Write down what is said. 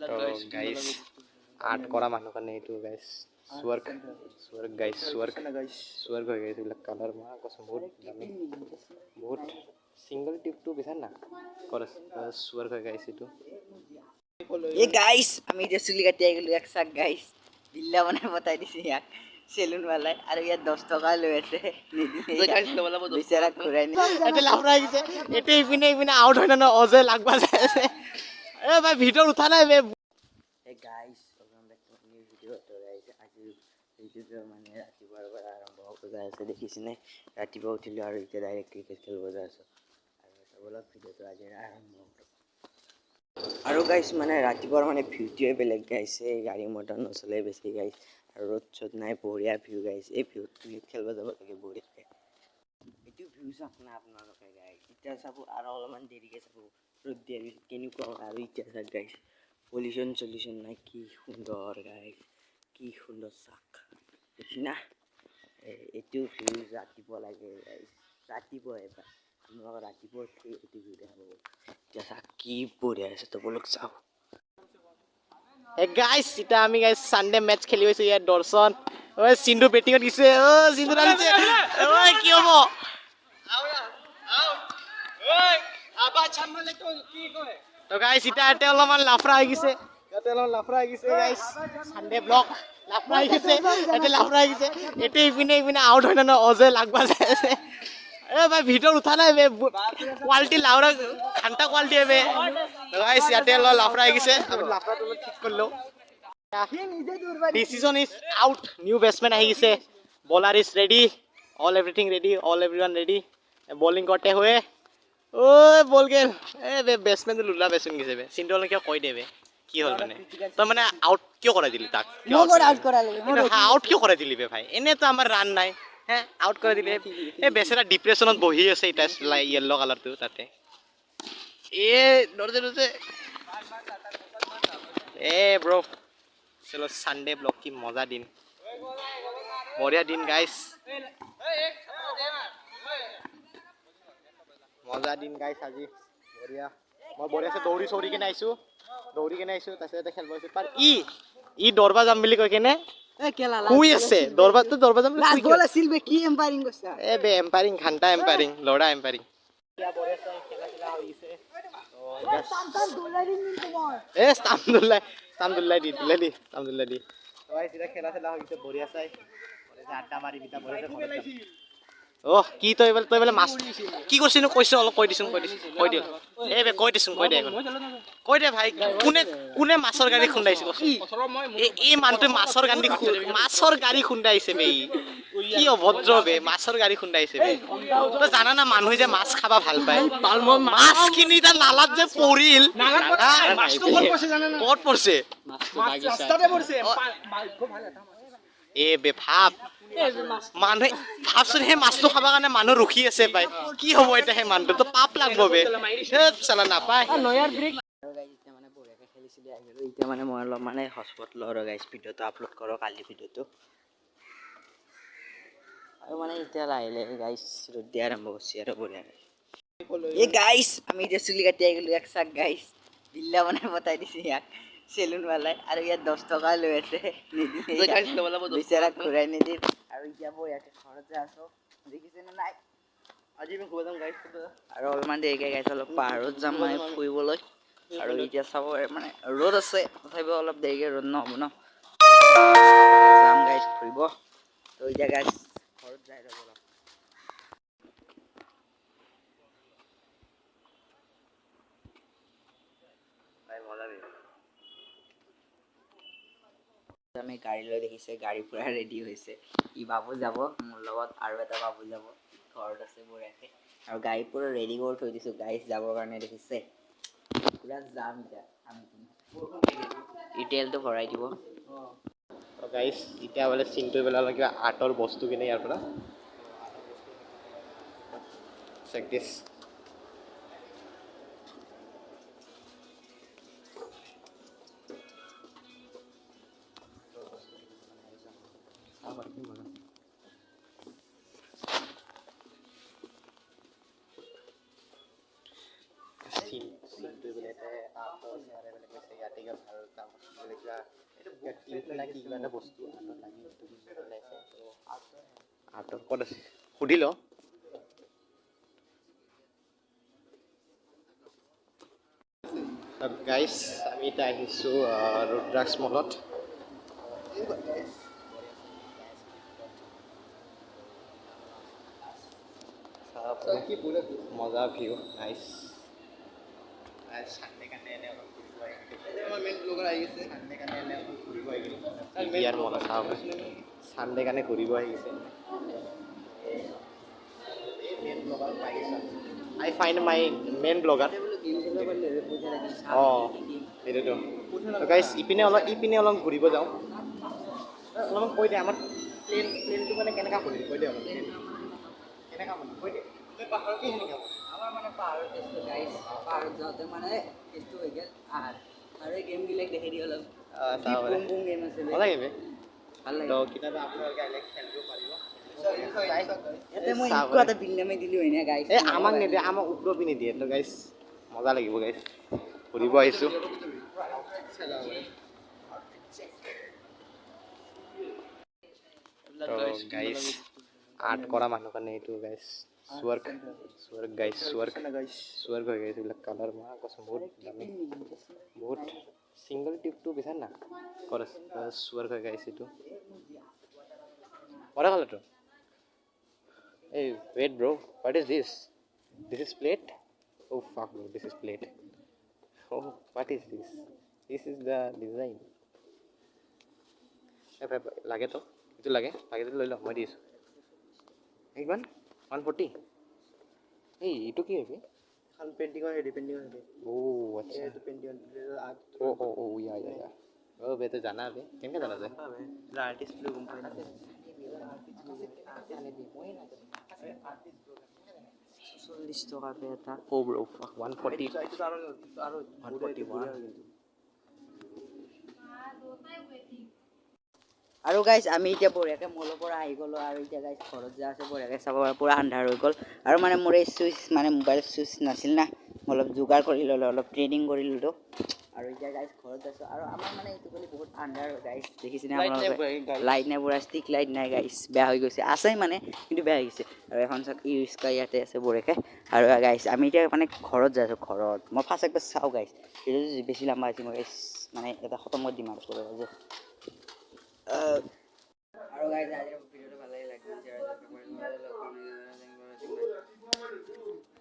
তো guys art কৰা মানুহ কাৰণে এইটো গাইস স্বৰ্গ স্বৰ্গ গাইস স্বৰ্গ হৈ গাইস এইবিলাক কালাৰ মাৰ কষ্ট বহুত দামী বহুত সিঙ্গল টিপটো বিচাৰ না কৰে স্বৰ্গ হৈ গাইস এইটো ये गाइस আমি যে চুলি কাটি গেলো এক সাক গাইস বিল্লা বনাই বতাই দিছে ইয়াক সেলুন वाला আর ইয়া 10 টাকা লৈ আছে যে গাইস লবলা 10 বেচারা ঘুরাই নি এটা লাফরা গিছে এটা ইপিনে আউট হয় না অজে লাগবা যাইছে এ ভাই ভিডিও উঠা নাই বে এ গাইস ওখান দেখতে নিউ ভিডিও তো গাইস আজি ভিডিও মানে ৰাতিপুৱাৰ পৰা আৰম্ভ হ'ব যায় আছে দেখিছনে ৰাতিপুৱা উঠিলো আৰু এতিয়া ডাইৰেক্ট ক্ৰিকেট খেলিব যায় আছে আৰু এটা বলক ভিডিওটো আজি আৰম্ভ আৰু গাইস মানে ৰাতিপুৱাৰ মানে ভিউটোৱে বেলেগ গাইস এই গাড়ী মটৰ নচলে বেছি গাইস আৰু ৰ'দ চ'দ নাই বঢ়িয়া ভিউ গাইস এই ভিউত খেলিব যাব লাগে বঢ়িয়া এইটো ভিউ চাওক না আপোনালোকে গাইস এতিয়া চাব আৰু অলপমান দেৰিকে চাব ৰ'দ দিয়াৰ পিছত কেনেকুৱা আৰু এতিয়া চাওক গাইস পলিউশন সলিউশন নাই কি সুন্দৰ গাইস কি সুন্দৰ চাওক দেখিনা এইটো ভিউ ৰাতিপুৱা লাগে গাইস ৰাতিপুৱা এবাৰ আপোনালোকে ৰাতিপুৱা এইটো ভিউ দেখাব जैसा की बढ़िया है तो बोलो चाओ এ গাইস এটা আমি গাইস সানডে ম্যাচ খেলি হইছে ইয়াৰ দৰ্শন ওই সিন্ধু বেটিং দিছে ও সিন্ধু ডালছে ওই কি হবো ওই আবা ছামলে তো কি কয় তো গাইস এটা অলপমান লাফরা হৈ গিছে এটা অলপমান লাফরা হৈ গিছে গাইস সানডে ব্লগ লাফরা হৈ গিছে এটা লাফরা হৈ গিছে এটা ইপিনে আউট হয় না অজে লাগবা যাইছে এ ভাই ভিডিও উঠা নাই বে কোয়ালিটি লাউরা ঘন্টা কোয়ালিটি বে গাইস ইয়াতে লাফরা হৈ গিছে আমি লাফরাটো ঠিক করলো decision is out new batsman আহি গিছে বলার is ready all everything ready all everyone ready bowling করতে हुए ওই বল গেল এ বে ব্যাটসম্যান লুলা ব্যাটসম্যান গিছে বে সিন্টল কিয় কই দেবে কি হল তো মানে আউট কিয় কৰাই দিলি তাক মোৰ আউট কৰালে আউট কিয় কৰাই দিলি বে ভাই এনে তো আমাৰ রান নাই হ্যাঁ আউট করে দিলে এ বেচারা ডিপ্রেশনত বহি আছে এটা ইয়েলো কালারটো তাতে এ দরজে এ ব্রো চলো সানডে ব্লগ কি মজা দিন বঢ়িয়া দিন গাইস মজা দিন গাইস আজি বঢ়িয়া মই বঢ়িয়াছে দৌৰি কিনে আইছো তাৰপিছত এটা খেলব আইছো পাৰ ই দৰবা যাম বুলি কৈ কেনে এ কেলা শুই আছে দৰবা যাম লাস্ট বল আছিল বে কি এম্পায়ারিং করছা এ বে এম্পায়ারিং ঘন্টা এম্পায়ারিং লড়া এম্পায়ারিং क्या বঢ়িয়াছে খেলা হইছে এ আলহামদুলিল্লাহ দি ভাই সিধা খেলা হইছে বঢ়িয়া চাই আড্ডা মাৰি বিটা বঢ়িয়া ও কি তই বলে মাছ কি করছিস কইছ অলপ কৈ দিছুন কৈ দিও এ বে কৈ দে ভাই কোনে মাছৰ গাড়ী খুন্দাইছে এই মানুহটো মাছৰ গাড়ী খুন্দাইছে বে কি অভদ্ৰ বে মাছৰ গাড়ী খুন্দাইছে বে তই জানা না মানুহে যে মাছ খাবা ভাল পায় মাছ কিনি তা নালাত যে পৰিল মাছটো ক'ত পৰিছে ৰাস্তাতে পৰিছে এ বে ভাব মানুহে ভাবচোন সেই মাছটো খাবৰ কাৰণে মানুহ ৰখি আছে পাই কি হ'ব এতিয়া সেই মানুহটো তো পাপ লাগব বে চালা নাপায় নয়াৰ ব্ৰেক মানে বঢ়িয়াকে খেলিছিলি আহিলো এতিয়া মানে মই অলপ মানে হটস্পট লওঁ গাইস ভিডিওটো আপলোড কৰো কালি ভিডিওটো আৰু মানে এতিয়া লাইলে গাইস ৰ'দ দিয়া আৰম্ভ হৈছে আৰু বঢ়িয়াকে এ গাইস আমি যে চুলি কাটি গেলো এক সাক গাইস বিল্লা বনাই বতাই দিছে ইয়াক সেলুন वाला আৰু ইয়া 10 টাকা লৈ আছে যে গাইস লবলা 10 বেচাৰা ঘুৰাই নি দি আৰু এতিয়া বঢ়িয়াকে ঘৰতে আছো দেখিছে না নাই আজি আমি ঘুৰা যাম গাইস আৰু অলপমান দেৰিকে গাইস অলপ পাহাৰত যাম মানে ফুৰিবলৈ আৰু এতিয়া চাব মানে ৰ'দ আছে তথাপিও অলপ দেৰিকে ৰ'দ নহ'ব ন যাম গাইস ফুৰিব তো এতিয়া গাইস ঘৰত যাই ৰ'ব অলপ ভাই মজা বে আমি গাড়ী লৈ দেখিছে গাড়ী পুৰা ৰেডি হৈছে ই বাবু যাব মোৰ লগত আৰু এটা বাবু যাব ঘৰত আছে বঢ়িয়াকে আৰু গাড়ী পুৰা ৰেডি কৰি থৈ দিছো গাইস যাবৰ কাৰণে দেখিছে পুৰা যাম এতিয়া আমি তেলটো ভৰাই দিব তো গাইস এতিয়া বলে চিনটো বেলা কিবা আৰ্টৰ বস্তু কিনে ইয়াৰ পৰা চেক দিস সিনটো বেলে আৰ্টৰ কাটিকে ভাল দাম কিবা ক্লিপ না কি কিবা এটা বস্তু আৰ্টত লাগি সেইটো কিনিব ওলাইছে আৰ্টৰ ক'ত আছে সুধি ল গাইছ আমি এতিয়া আহিছোঁ ৰুদ্ৰাক্স মলত মজা ভিউ নাইচ চানডে কাৰণে এনে অলপ ফুৰিব আহিছে ইয়াৰ মজা চাব চানডে কাৰণে ঘূৰিব আহিছে I find my main blogger অঁ সেইটোতো গাইছ ইপিনে অলপ ঘূৰিব যাওঁ অলপমান কৈ দে আমাৰ প্লেনটো মানে কেনেকুৱা কৰিম কৈ দে অলপ কেনেকুৱা মানে কৈ দে পাহাৰত কি সেনেকুৱা আমাৰ মানে পাহাৰত টেষ্টটো গাইছ পাহাৰত যাওঁতে মানে টেষ্টটো হৈ গ'ল আৰু এই গেমবিলাক দেখি দি অলপ বুম বুম গেম আছিলে মজা গেম ভাল লাগে তো কেতিয়াবা আপোনালোকে আহিলে খেলিব পাৰিব ইয়াতে মই এনেকুৱা এটা বিল নামাই দিলোঁ হয় না গাইছ এই আমাক নিদিয়ে আমাক ওপৰৰ পিনে দিয়ে তো গাইছ মজা লাগিব গাইছ ঘূৰিব আহিছোঁ গাইছ আৰ্ট কৰা মানুহ কাৰণে এইটো গাইছ স্বৰ্গ গাইছ স্বৰ্গ হৈ গাইছ এইবিলাক কালাৰ মাহ কৈছোঁ বহুত দামী বহুত ছিংগল টিপটো বিচাৰ না ক'ত আছে স্বৰ্গ হৈ গাইছ এইটো what color to hey wait bro what is this is plate oh fuck bro this is plate oh what is this is the design লাগে তো এইটো লাগে লৈ ল মই দিছোঁ কিমান 140 এই এইটো কি হবে এখন পেইন্টিঙৰ হেৰি অ' আচ্ছা এইটো পেইন্টিঙৰ অ' ইয়া অ' বে তই জানা বে কেনেকৈ জানা যায় আৰ্টিষ্ট বুলি গম পাই না 40 টকাকে এটা oh bro fuck 140 আৰু 141 আৰু গাইছ আমি এতিয়া বঢ়িয়াকৈ মলৰ পৰা আহি গ'লোঁ আৰু এতিয়া গাইছ ঘৰত যা আছে বঢ়িয়াকৈ চাব পূৰা আন্ধাৰ হৈ গ'ল আৰু মানে মোৰ এই চুইচ মানে মোবাইল চুইচ নাছিল না অলপ যোগাৰ কৰি ল'লোঁ অলপ ট্ৰেডিং কৰি ল'লোঁ আৰু এতিয়া গাইছ ঘৰত আছোঁ আৰু আমাৰ মানে এইটো গলি বহুত আন্ধাৰ গাইছ দেখিছেনে আপোনালোকে লাইট নাই পূৰা ষ্টিক লাইট নাই গাইছ বেয়া হৈ গৈছে আছেই মানে কিন্তু বেয়া হৈ গৈছে আৰু এখন চাওক ই ৰিক্সা ইয়াতে আছে বঢ়িয়াকৈ আৰু গাইছ আমি এতিয়া মানে ঘৰত যাই আছোঁ ঘৰত মই ফাৰ্ষ্ট একবাৰ চাওঁ গাইছ সেইটো বেছি লাম্বা হৈছে মই মানে এটা খতম কৰি দিম আৰু আৰু গাইছ